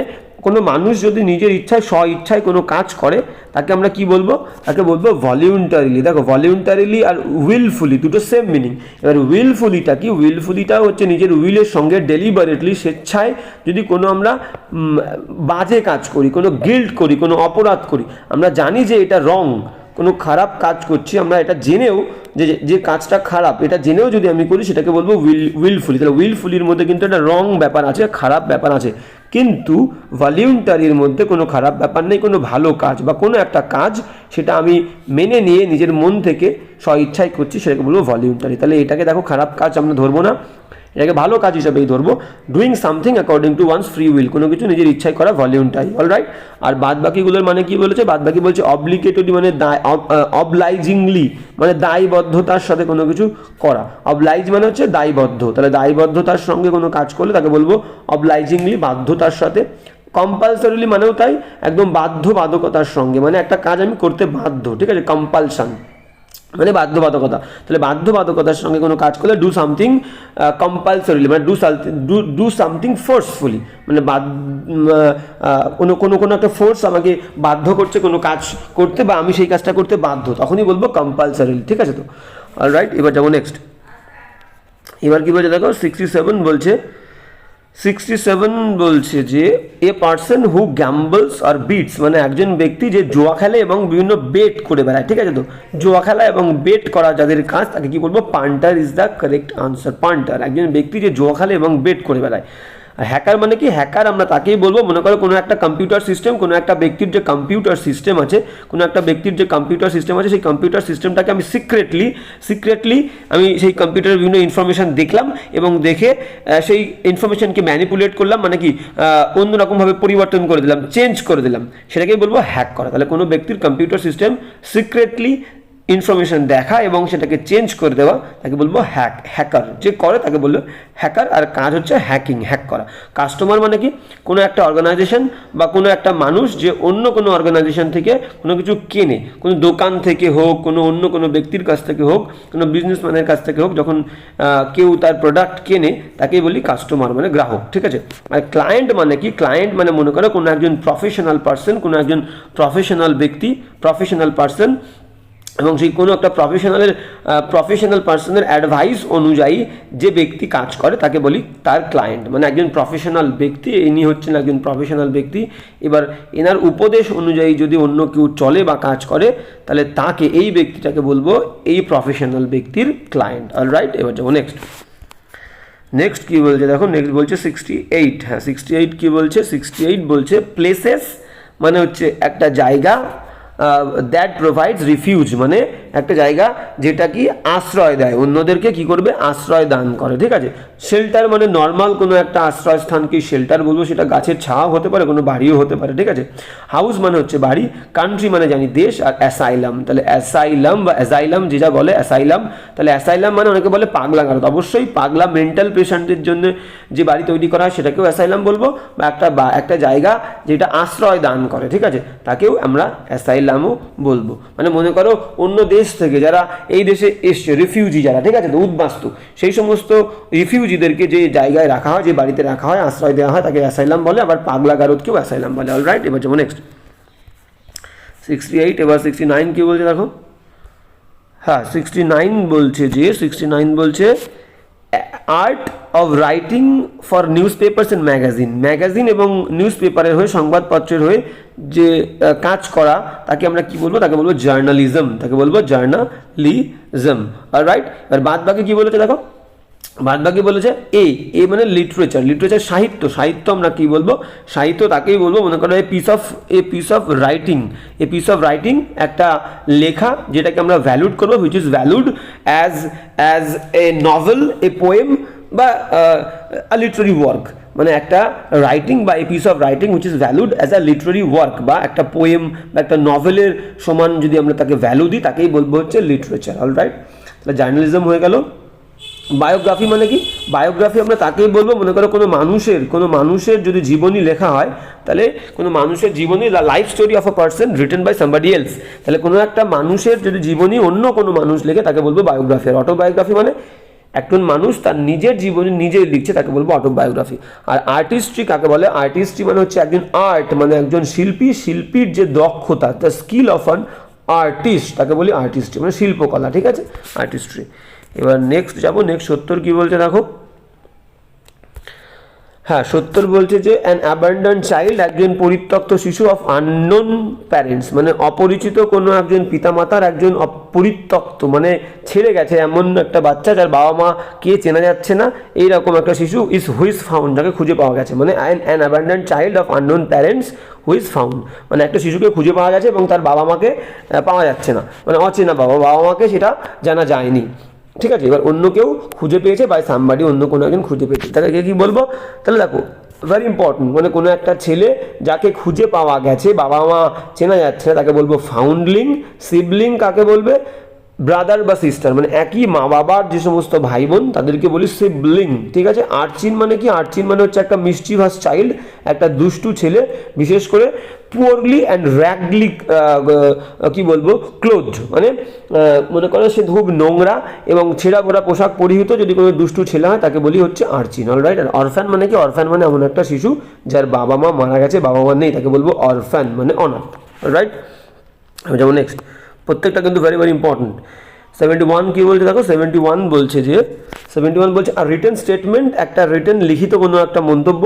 কোনো মানুষ যদি নিজের ইচ্ছায় স্ব ইচ্ছায় কোনো কাজ করে তাকে আমরা কি বলবো? তাকে বলবো ভলিউন্টারিলি। দেখো ভলিউন্টারিলি আর উইলফুলি দুটো সেম মিনিং। এবার উইলফুলিটা কি? উইলফুলিটা হচ্ছে নিজের উইলের সঙ্গে ডেলিবারেটলি, স্বেচ্ছায় যদি কোনো আমরা বাজে কাজ করি, কোনো গিল্ট করি, কোনো অপরাধ করি, আমরা জানি যে এটা রং, কোনো খারাপ কাজ করছি, আমরা এটা জেনেও যে কাজটা খারাপ, এটা জেনেও যদি আমি করি সেটাকে বলবো উইলফুলি। তাহলে উইলফুলির মধ্যে কিন্তু একটা রং ব্যাপার আছে, খারাপ ব্যাপার আছে, কিন্তু ভলিউন্টারির মধ্যে কোনো খারাপ ব্যাপার নেই। কোনো ভালো কাজ বা কোনো একটা কাজ সেটা আমি মেনে নিয়ে নিজের মন থেকে স্ব ইচ্ছায় করছি, সেটাকে বলবো ভলিউন্টারি। তাহলে এটাকে দেখো খারাপ কাজ আমরা ধরবো না, এটাকে ভালো কাজ হিসাবেই ধরবো। Doing something according to one's free will, কোনো কিছু নিজের ইচ্ছায় করা, ভলিউন্টারি। অলরাইট, আর বাদ বাকিগুলোর মানে কি বলেছে? বাদ বাকি বলছে অবলিগেটরি মানে অবলাইজিংলি, মানে দায়বদ্ধতার সাথে কোনো কিছু করা। অবলাইজ মানে হচ্ছে দায়বদ্ধ, তাহলে দায়বদ্ধতার সঙ্গে কোনো কাজ করলে তাকে বলবো অবলাইজিংলি, বাধ্যতার সাথে। কম্পালসারিলি মানেও তাই, একদম বাধ্যবাধকতার সঙ্গে, মানে একটা কাজ আমি করতে বাধ্য, ঠিক আছে, কম্পালশন মানে বাধ্যবাধকতা। তাহলে বাধ্যবাধকতার সঙ্গে কোনো কাজ করলে ডু সামথিং কম্পালসরিলি, মানে ডু সামথিং ফোর্সফুলি, মানে কোনো একটা ফোর্স আমাকে বাধ্য করছে কোনো কাজ করতে, বা আমি সেই কাজটা করতে বাধ্য, তখনই বলবো কম্পালসরিলি, ঠিক আছে। তো অলরাইট, এবার যাবো নেক্সট। এবার কি বলছে দেখো 67 বলছে 67 বলছে যে a person who গ্যাম্বলস R bits, মানে একজন ব্যক্তি যে জুয়া খেলে এবং বিভিন্ন বেট করে বেড়ায়, ঠিক আছে। তো জুয়া খেলা এবং বেট করা যাদের কাজ তাকে কি বলবো? পান্টার ইজ দ্য কারেক্ট আনসার। পান্টার একজন ব্যক্তি যে জুয়া খেলে এবং বেট করে বেড়ায়। আর হ্যাকার মানে কি? হ্যাকার আমরা তাকেই বলবো, মনে করো কোনো একটা কম্পিউটার সিস্টেম, কোনো একটা ব্যক্তির যে কম্পিউটার সিস্টেম আছে, সেই কম্পিউটার সিস্টেমটাকে আমি সিক্রেটলি আমি সেই কম্পিউটারের বিভিন্ন ইনফরমেশান দেখলাম এবং দেখে সেই ইনফরমেশানকে ম্যানিপুলেট করলাম, মানে কি অন্যরকমভাবে পরিবর্তন করে দিলাম, চেঞ্জ করে দিলাম, সেটাকেই বলবো হ্যাক করা। তাহলে কোনো ব্যক্তির কম্পিউটার সিস্টেম সিক্রেটলি ইনফরমেশন দেখা এবং সেটাকে চেঞ্জ করে দেওয়া তাকে বলবো হ্যাকার। যে করে তাকে বলবো হ্যাকার, আর কাজ হচ্ছে হ্যাক করা। কাস্টমার মানে কি? কোনো একটা অর্গানাইজেশন বা কোনো একটা মানুষ যে অন্য কোনো অর্গানাইজেশন থেকে কোনো কিছু কেনে, কোনো দোকান থেকে হোক, অন্য কোনো ব্যক্তির কাছ থেকে হোক, কোনো বিজনেসম্যানের কাছ থেকে হোক, যখন কেউ তার প্রোডাক্ট কেনে তাকেই বলি কাস্টমার, মানে গ্রাহক, ঠিক আছে। আর ক্লায়েন্ট মানে কি? ক্লায়েন্ট মানে মনে করো কোনো একজন প্রফেশনাল পার্সন, কোনো একজন প্রফেশনাল ব্যক্তি, প্রফেশনাল পার্সন, এবং সেই কোনো একটা প্রফেশনাল পার্সনের অ্যাডভাইস অনুযায়ী যে ব্যক্তি কাজ করে তাকে বলি তার ক্লায়েন্ট, মানে একজন প্রফেশনাল ব্যক্তি, ইনি হচ্ছেন একজন প্রফেশনাল ব্যক্তি। এবার এনার উপদেশ অনুযায়ী যদি অন্য কেউ চলে বা কাজ করে তাহলে তাকে, এই ব্যক্তিটাকে বলবো এই প্রফেশনাল ব্যক্তির ক্লায়েন্ট। অলরাইট, এবার যাবো নেক্সট। নেক্সট কি বলছে দেখো, নেক্সট বলছে 68। হ্যাঁ 68 কি বলছে, 68 বলছে প্লেসেস মানে হচ্ছে একটা জায়গা, দ্যাট প্রোভাইডস রিফিউজ মানে একটা জায়গা যেটা কি আশ্রয় দেয়, অন্যদেরকে কি করবে, আশ্রয় দান করে, ঠিক আছে। শেল্টার মানে নর্মাল কোনো একটা আশ্রয়স্থানকে শেল্টার বলবো, সেটা গাছের ছাওয়া হতে পারে, কোনো বাড়িও হতে পারে, ঠিক আছে। হাউস মানে হচ্ছে বাড়ি, কান্ট্রি মানে জানি দেশ, আর অ্যাসাইলাম, তাহলে অ্যাসাইলাম বা অ্যাসাইলাম যে যা বলে অ্যাসাইলাম, তাহলে অ্যাসাইলাম মানে অনেকে বলে পাগলা গারদ, অবশ্যই পাগলা মেন্টাল পেশেন্টের জন্য যে বাড়ি তৈরি করা হয় সেটাকেও অ্যাসাইলাম বলবো, বা একটা জায়গা যেটা আশ্রয় দান করে, ঠিক আছে, তাকেও আমরা অ্যাসাইলামও বলবো। মানে মনে করো অন্য দেশ থেকে যারা এই দেশে এসছে, রিফিউজি যারা, ঠিক আছে, তো উদ্বাস্তু, সেই সমস্ত রিফিউজিদেরকে যে জায়গায় রাখা হয়, যে বাড়িতে রাখা হয়, আশ্রয় দেওয়া হয়, তাকে অ্যাসাইলাম বলে, আবার পাগলা গারদকেও অ্যাসাইলাম বলে। অলরাইট, এবার যেমন নেক্সট 68, এবার 69 কি বলছে দেখো। হ্যাঁ 69 বলছে যে, 69 বলছে art of writing for news papers and magazine, magazine এবং নিউজ পেপারের হয়ে, সংবাদপত্রের হয়ে যে কাজ করা, তাকে আমরা কি বলবো, তাকে বলবো জার্নালিজম, তাকে বলবো জার্নালিজম। অলরাইট, এবার বাদ বাকি কি বলেছে দেখো, বাদ বাকি বলেছে এ মানে লিটারেচার, লিটারেচার সাহিত্য, সাহিত্য আমরা কি বলবো, সাহিত্য তাকেই বলবো মনে করো a piece of writing, a piece of writing একটা লেখা যেটাকে আমরা ভ্যালুড করবো, which is valued as a novel, a poem বা আ লিটারি ওয়ার্ক, মানে একটা রাইটিং বা a piece of writing which is valued as a literary work, বা একটা পোয়েম বা একটা নভেলের সমান যদি আমরা তাকে ভ্যালু দিই, তাকেই বলবো হচ্ছে লিটারেচার। অলরাইট, তাহলে জার্নালিজম হয়ে গেল। বায়োগ্রাফি মানে কি, বায়োগ্রাফি আমরা তাকেই বলবো মনে করো কোনো মানুষের যদি জীবনী লেখা হয়, তাহলে কোনো মানুষের জীবনী, life story of a person written by somebody else, তাহলে কোনো একটা মানুষের যদি জীবনী অন্য কোনো মানুষ লেখে তাকে বলবো বায়োগ্রাফি। আর অটোবায়োগ্রাফি মানে একজন মানুষ তার নিজের জীবনী নিজেই লিখছে, তাকে বলবো অটোবায়োগ্রাফি। আর আর্টিস্ট্রি কাকে বলে, আর্টিস্ট্রি মানে হচ্ছে একজন আর্ট মানে একজন শিল্পী, শিল্পীর যে দক্ষতা, the skill of an artist, তাকে বলি আর্টিস্ট্রি, মানে শিল্পকলা, ঠিক আছে, আর্টিস্ট্রি। এবার নেক্সট যাবো, নেক্সট 70 কি বলছে দেখো। হ্যাঁ 70 বলছে যে অ্যান অ্যাবান্ডন চাইল্ড, একজন পরিত্যক্ত শিশু, অফ আননোন প্যারেন্টস মানে অপরিচিত কোনো একজন পিতামাতার, একজন পরিত্যক্ত মানে ছেড়ে গেছে এমন একটা বাচ্চা যার বাবা মা কে চেনা যাচ্ছে না, এইরকম একটা শিশু ইজ হুইজ ফাউন্ড, যাকে খুঁজে পাওয়া গেছে, মানে an abandon child of unknown parents who's found, মানে একটা শিশুকে খুঁজে পাওয়া গেছে এবং তার বাবা মাকে পাওয়া যাচ্ছে না, মানে অচেনা বাবা মাকে সেটা জানা যায়নি, ঠিক আছে। এবার অন্য কেউ খুঁজে পেয়েছে, বাই সামবাডি, অন্য কোনো একজন খুঁজে পেয়েছে, তাকে কি বলবো, তাহলে দেখো ভেরি ইম্পর্টেন্ট, মানে কোনো একটা ছেলে যাকে খুঁজে পাওয়া গেছে, বাবা মা চেনা যাচ্ছে না, তাকে বলবো ফাউন্ডলিং। সিবলিং কাকে বলবে, ব্রাদার বা সিস্টার, মানে একই মা বাবার যে সমস্ত ভাই বোন তাদেরকে বলি সিবলিং, ঠিক আছে। আর্চিন মানে কি, আর্চিন মানে হচ্ছে একটা মিসচিভাস চাইল্ড, একটা দুষ্টু ছেলে, বিশেষ করে পুয়ারলি অ্যান্ড র্যাগলি কি বলবো ক্লোথড, মানে মনে করো সে খুব নোংরা এবং ছেঁড়া পোড়া পোশাক পরিহিত যদি কোনো দুষ্টু ছেলে হয়, তাকে বলি হচ্ছে আর্চিন। অলরাইট, আর অরফ্যান মানে কি, অরফ্যান মানে এমন একটা শিশু যার বাবা মা মারা গেছে, বাবা মা নেই, তাকে বলবো অরফ্যান মানে অনাথ। অলরাইট, যেমন নেক্সট প্রত্যেকটা কিন্তু ভেরি ভেরি ইম্পর্টেন্ট। 71 কি বলছে দেখো, 71 বলছে যে, 71 বলছে আর রিটেন স্টেটমেন্ট, একটা রিটেন লিখিত কোনো একটা মন্তব্য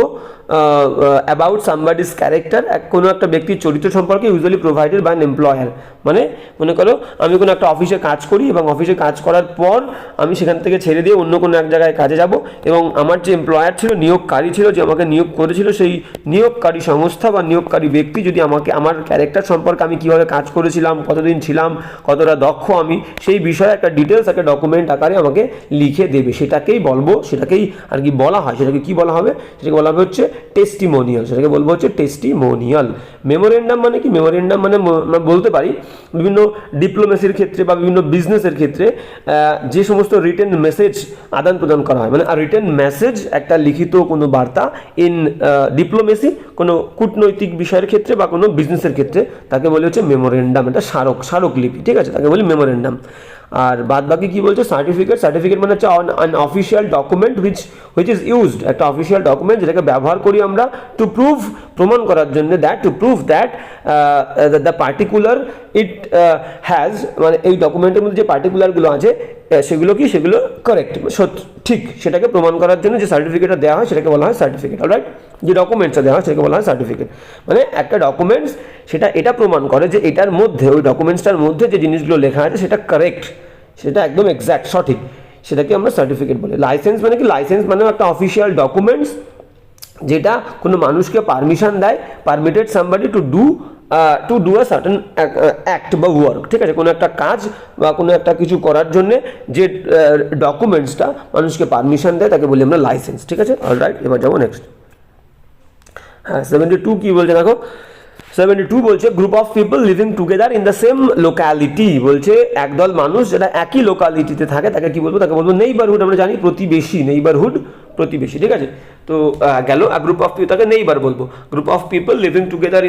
অ্যাবাউট সামবাডিজ ক্যারেক্টার, কোনো একটা ব্যক্তির চরিত্র সম্পর্কে, usually provided by an employer, মানে মনে করো আমি কোনো একটা অফিসে কাজ করি এবং অফিসে কাজ করার পর আমি সেখান থেকে ছেড়ে দিয়ে অন্য কোনো এক জায়গায় কাজে যাব, এবং আমার যে এমপ্লয়ার ছিল, নিয়োগকারী ছিল, যে আমাকে নিয়োগ করেছিল, সেই নিয়োগকারী সংস্থা বা নিয়োগকারী ব্যক্তি যদি আমাকে আমার ক্যারেক্টার সম্পর্কে, আমি কীভাবে কাজ করেছিলাম, কতদিন ছিলাম, কতটা দক্ষ আমি, সেই বিষয়ে একটা ডিটেলস, একটা ডকুমেন্ট আকারে আমাকে লিখে দেবে, সেটাকেই বলবো, সেটাকেই আর কি বলা হয়, সেটাকে কি বলা হবে, সেটাকে বলা হবে হচ্ছে টেস্টিমোনিয়াল, সেটাকে বলবো হচ্ছে টেস্টিমোনিয়াল। মেমোরেন্ডাম মানে কি, মেমোরেন্ডাম মানে আমরা বলতে পারি বিভিন্ন ডিপ্লোমেসির ক্ষেত্রে বা বিভিন্ন বিজনেসের ক্ষেত্রে যে সমস্ত রিটেন মেসেজ আদান প্রদান করা হয়, মানে রিটেন মেসেজ একটা লিখিত কোনো বার্তা ইন ডিপ্লোমেসি, কোনো কূটনৈতিক বিষয়ের ক্ষেত্রে বা কোনো বিজনেসের ক্ষেত্রে, তাকে বলে হচ্ছে মেমোরেন্ডাম, এটা স্মারকলিপি, ঠিক আছে, তাকে বলি মেমোরেন্ডাম। আর বাদ বাকি কি বলছে, সার্টিফিকেট, সার্টিফিকেট মানে হচ্ছে on official document which is used, একটা অফিসিয়াল ডকুমেন্ট যেটাকে ব্যবহার করি আমরা টু প্রুভ, প্রমাণ করার জন্য, that to prove that the particular it has, মানে এই ডকুমেন্টের মধ্যে যে পার্টিকুলারগুলো আছে সেগুলো কি, সেগুলো কারেক্ট, ঠিক, সেটাকে প্রমাণ করার জন্য যে সার্টিফিকেটটা দেওয়া হয় সেটাকে বলা হয় সার্টিফিকেট। অলরাইট, যে ডকুমেন্টসটা দেওয়া হয় সেটাকে বলা হয় সার্টিফিকেট, মানে একটা ডকুমেন্টস সেটা এটা প্রমাণ করে যে এটার মধ্যে, ওই ডকুমেন্টসটার মধ্যে যে জিনিসগুলো লেখা আছে সেটা কারেক্ট, সেটা একদম এক্স্যাক্ট, সঠিক, সেটাকে আমরা সার্টিফিকেট বলি। লাইসেন্স মানে কি, লাইসেন্স মানে একটা অফিসিয়াল ডকুমেন্টস যেটা কোনো মানুষকে পারমিশন দেয়, permitted somebody to do a certain act বা ওয়ার্ক, ঠিক আছে, কোনো একটা কাজ বা কোনো একটা কিছু করার জন্য যে ডকুমেন্টসটা মানুষকে পারমিশন দেয় তাকে বলি আমরা লাইসেন্স, ঠিক আছে। অলরাইট, এবার যাবো নেক্সট। হ্যাঁ, 72 কি বলছে দেখো, 72 বলছে group of people living together in the same locality, বলছে একদল মানুষ যেটা একই লোকালিটিতে থাকে তাকে কি বলবো, তাকে বলবো নেইবারহুড। আমরা জানি প্রতিবেশী, নেইবারহুড প্রতিবেশী, ঠিক আছে। তো গেল গ্রুপ অফ পিপল, তাকে নেইবার বলবো। Group of people living together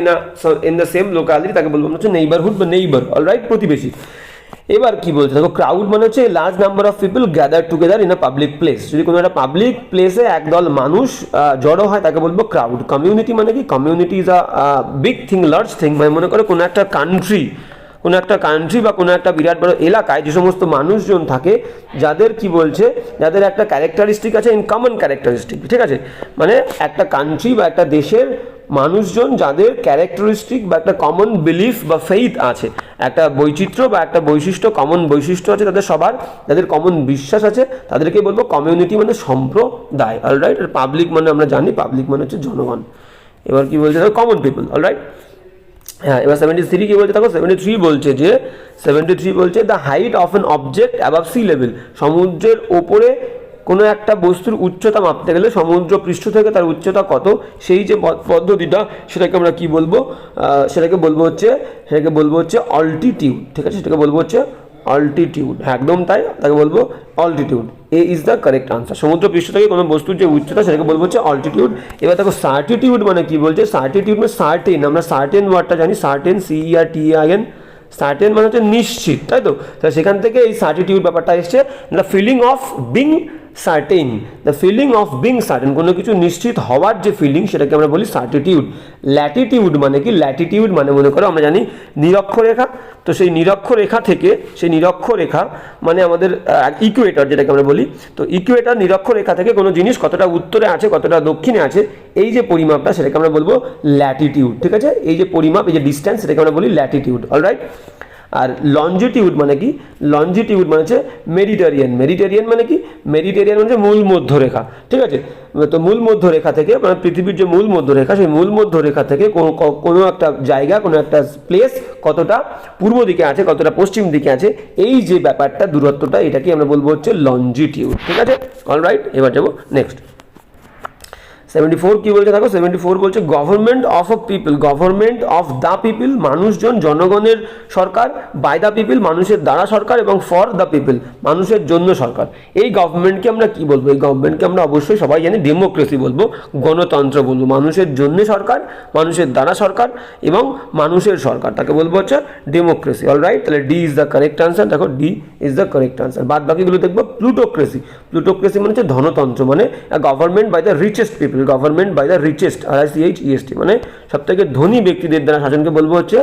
in the same locality তাকে বলবো হচ্ছে নেইবারহুড বা নেইবার, অলরাইট, প্রতিবেশী। এবার কি বলছে দেখো, ক্রাউড মানে হচ্ছে large number of people gather together in a public place. যদি কোনো একটা পাবলিক প্লেসে একদল মানুষ জড়ো হয় তাকে বলবো ক্রাউড। কমিউনিটি মানে কি, community is a big thing, large thing, মানে মনে করো কোনো একটা কান্ট্রি বা কোনো একটা বিরাট বড় এলাকায় যে সমস্ত মানুষজন থাকে যাদের কি বলছে, যাদের একটা ক্যারেক্টারিস্টিক আছে, ইন কমন ক্যারেক্টারিস্টিক, ঠিক আছে, মানে একটা কান্ট্রি বা একটা দেশের মানুষজন যাদের ক্যারেক্টারিস্টিক বা একটা কমন বিলিফ বা ফেইথ আছে, একটা বৈচিত্র্য বা একটা বৈশিষ্ট্য, কমন বৈশিষ্ট্য আছে তাদের সবার, যাদের কমন বিশ্বাস আছে, তাদেরকে বলবো কমিউনিটি মানে সম্প্রদায়, অলরাইট। আর পাবলিক মানে আমরা জানি, পাবলিক মানে হচ্ছে জনগণ। এবার কি বলছে দেখো, কমন পিপল, অলরাইট। হ্যাঁ, এবার 73 কি বলছে দেখো, 73 বলছে the height of an object above sea level, সমুদ্রের ওপরে কোনো একটা বস্তুর উচ্চতা মাপতে গেলে সমুদ্র পৃষ্ঠ থেকে তার উচ্চতা কত, সেই যে পদ্ধতিটা সেটাকে আমরা কি বলবো, সেটাকে বলবো হচ্ছে অল্টিটিউড, ঠিক আছে, সেটাকে বলবো হচ্ছে অল্টিটিউড, একদম তাই, তাকে বলবো altitude. A is the correct answer. সমুদ্র পৃষ্ঠ থেকে কোনো বস্তুর যে উচ্চতা সেটাকে বলবো হচ্ছে অল্টিটিউড। এবার দেখো সার্টিটিউড মানে কি বলছে, সার্টিটিউড মানে সার্টেন, আমরা সার্টেন ওয়ার্ডটা জানি, সার্টেন, CERTAIN, সার্টেন মানে হচ্ছে নিশ্চিত, তাই তো। তাহলে সেখান থেকে এই সার্টিটিউড ব্যাপারটা এসছে, the feeling of being certain, the feeling of being certain, কোনো কিছু নিশ্চিত হওয়ার যে ফিলিং সেটাকে আমরা বলি সার্টিটিউড। ল্যাটিটিউড মানে কি, ল্যাটিটিউড মানে মনে করো আমরা জানি নিরক্ষরেখা, তো সেই নিরক্ষরেখা মানে আমাদের ইকুয়েটর যেটাকে আমরা বলি, তো ইকুয়েটর নিরক্ষরেখা থেকে কোনো জিনিস কতটা উত্তরে আছে কতটা দক্ষিণে আছে এই যে পরিমাপটা সেটাকে আমরা বলবো ল্যাটিটিউড, ঠিক আছে। এই যে পরিমাপ, এই যে ডিস্টেন্স, সেটাকে আমরা বলি ল্যাটিটিউড, অলরাইট। আর লঞ্জিটিউড মানে কি, লঞ্জিটিউড মানে হচ্ছে মেডিটেরিয়ান মানে কি, মেডিটেরিয়ান মানে হচ্ছে মূল মধ্যরেখা, ঠিক আছে। তো মূল মধ্যরেখা থেকে, মানে পৃথিবীর যে মূল মধ্যরেখা, সেই মূল মধ্যরেখা থেকে কোনো একটা জায়গা, কোনো একটা প্লেস কতটা পূর্ব দিকে আছে কতটা পশ্চিম দিকে আছে, এই যে ব্যাপারটা, দূরত্বটা, এটাকে আমরা বলবো হচ্ছে লঞ্জিটিউড, ঠিক আছে, অলরাইট। এবার যাবো নেক্সট। 74 কি বলছে দেখো, 74 বলছে government of a people, government of the people, মানুষজন, জনগণের সরকার, বাই দ্য পিপল, মানুষের দ্বারা সরকার, এবং ফর দ্য পিপল, মানুষের জন্য সরকার। এই গভর্নমেন্টকে আমরা কি বলবো, এই গভর্নমেন্টকে আমরা অবশ্যই সবাই জানি ডেমোক্রেসি বলবো, গণতন্ত্র বলবো। মানুষের জন্য সরকার, মানুষের দ্বারা সরকার এবং মানুষের সরকার, তাকে বলবো হচ্ছে ডেমোক্রেসি, অলরাইট। তাহলে D is the correct answer, দেখো D is the correct answer. বাদ বাকিগুলো দেখবো প্লুটোক্রেসি, প্লুটোক্রেসি মানে হচ্ছে ধনতন্ত্র, মানে government by the richest people, government by the richest, RICHEST, মানে সব থেকে ধনী ব্যক্তিদের দ্বারা শাসনকে বলবো হচ্ছে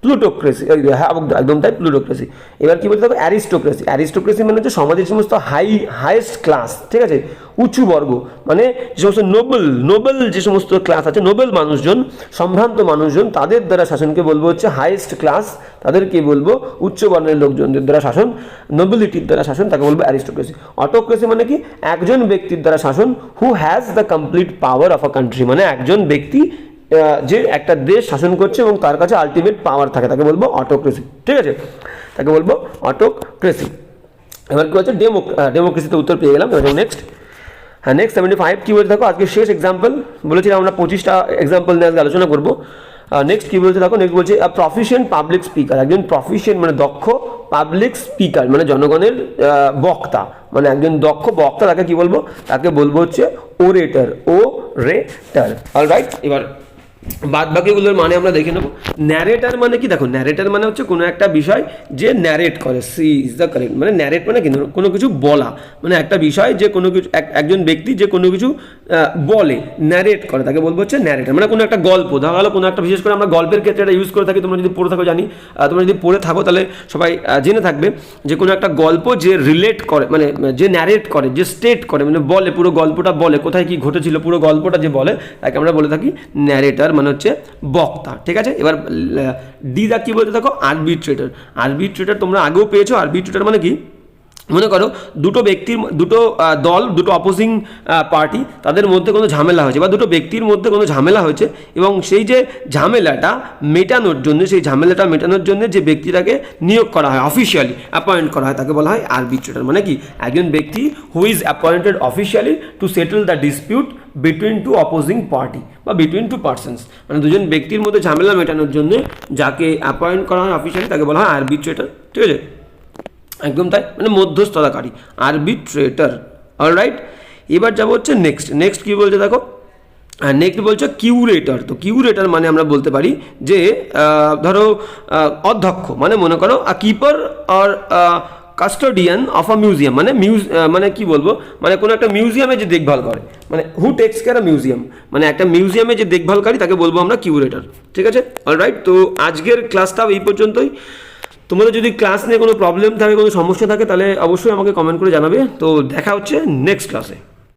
প্লুটোক্রেসি, হ্যাঁ একদম তাই, প্লুটোক্রেসি। এবার কি বলতে হবে, অ্যারিস্টোক্রেসি, অ্যারিস্টোক্রেসি মানে হচ্ছে সমাজের সমস্ত হাইয়েস্ট ক্লাস, ঠিক আছে, উঁচু বর্গ, মানে যে সমস্ত নোবেল যে সমস্ত ক্লাস আছে, নোবেল মানুষজন, সম্ভ্রান্ত মানুষজন, তাদের দ্বারা শাসনকে বলবো হচ্ছে হাইয়েস্ট ক্লাস, তাদেরকে বলবো উচ্চ বর্ণের লোকজনদের দ্বারা শাসন, নোবেলিটির দ্বারা শাসন, তাকে বলবো অ্যারিস্টোক্রেসি। অটোক্রেসি মানে কি, একজন ব্যক্তির দ্বারা শাসন, who has the complete power of a country, মানে একজন ব্যক্তি যে একটা দেশ শাসন করছে এবং তার কাছে আলটিমেট পাওয়ার থাকে, তাকে বলবো অটোক্রেসি, ঠিক আছে, তাকে বলবো অটোক্রেসি। এবার কি হচ্ছে ডেমোক্রেসিতে উত্তর পেয়ে গেলাম। এবার নেক্সট। হ্যাঁ, নেক্সট 75 কি বলছে দেখো, আজকে শেষ এক্সাম্পল বলেছিলাম আমরা 25টা এক্সাম্পল নিয়ে আজকে আলোচনা করবো। নেক্সট কি বলছে দেখো, নেক্সট বলছে প্রফিশিয়েন্ট পাবলিক স্পিকার, একজন প্রফিশিয়েন্ট মানে দক্ষ পাবলিক স্পিকার মানে জনগণের বক্তা, মানে একজন দক্ষ বক্তা, তাকে কি বলবো, তাকে বলবো হচ্ছে ওরেটর, অলরাইট। এবার বাদ বাকিগুলোর মানে আমরা দেখে নেবো। ন্যারেটার মানে কি দেখো, ন্যারেটার মানে হচ্ছে কোনো একটা বিষয় যে ন্যারেট করে, সি ইজ দ্য কারেক্ট, মানে ন্যারেট মানে কি, কোনো কিছু বলা, মানে একটা বিষয় যে কোনো কিছু, একজন ব্যক্তি যে কোনো কিছু বলে, ন্যারেট করে, তাকে বলবো হচ্ছে ন্যারেটার। মানে কোনো একটা গল্প, দেখা গেলো কোনো একটা, বিশেষ করে আমরা গল্পের ক্ষেত্রে এটা ইউজ করে থাকি, তোমরা যদি পড়ে থাকো জানি, তোমরা যদি পড়ে থাকো তাহলে সবাই জেনে থাকবে যে কোনো একটা গল্প যে রিলেট করে, মানে যে ন্যারেট করে, যে স্টেট করে, মানে বলে, পুরো গল্পটা বলে, কোথায় কি ঘটেছিল পুরো গল্পটা যে বলে, তাকে আমরা বলে থাকি ন্যারেটার, মানে হচ্ছে বক্তা, ঠিক আছে। এবার ডি দা কি বলতে থাকো, আরবিট্রেটর, তোমরা আগেও পেয়েছো। আরবিট্রেটর মানে কি, মনে করো দুটো দল, দুটো অপোজিং পার্টি, তাদের মধ্যে কোনো ঝামেলা হয়েছে বা দুটো ব্যক্তির মধ্যে কোনো ঝামেলা হয়েছে, এবং সেই যে ঝামেলাটা মেটানোর জন্য যে ব্যক্তিটাকে নিয়োগ করা হয়, অফিসিয়ালি অ্যাপয়েন্ট করা হয়, তাকে বলা হয় আরবিট্রেটর। মানে কি, একজন ব্যক্তি who is appointed officially to settle the dispute between two opposing party বা বিটুইন টু পার্সনস, মানে দুজন ব্যক্তির মধ্যে ঝামেলা মেটানোর জন্য যাকে অ্যাপয়েন্ট করা হয় অফিসিয়ালি তাকে বলা হয় আরবিট্রেটর। ঠিক আছে, একদম তাই, মানে মধ্যস্থতাকারী, আরবিট্রেটর। অলরাইট, এবার যাবো হচ্ছে নেক্সট কি বলছে দেখো, নেক্সট বলছে কিউরেটর। তো কিউরেটর মানে আমরা বলতে পারি যে ধরো অধ্যক্ষ, মানে মনে করো keeper or custodian of a museum, মানে কি বলবো, মানে কোনো একটা মিউজিয়ামে যে দেখভাল করে, মানে হু টেক্স কেয়ার আ মিউজিয়াম, মানে একটা মিউজিয়ামে যে দেখভালকারী তাকে বলবো আমরা কিউরেটর। ঠিক আছে, অলরাইট। তো আজকের ক্লাসটা এই পর্যন্তই। তোমাদের যদি ক্লাস নিয়ে কোনো প্রবলেম থাকে, কোনো সমস্যা থাকে, তাহলে অবশ্যই আমাকে কমেন্ট করে জানাবে। তো দেখা হচ্ছে নেক্সট ক্লাসে।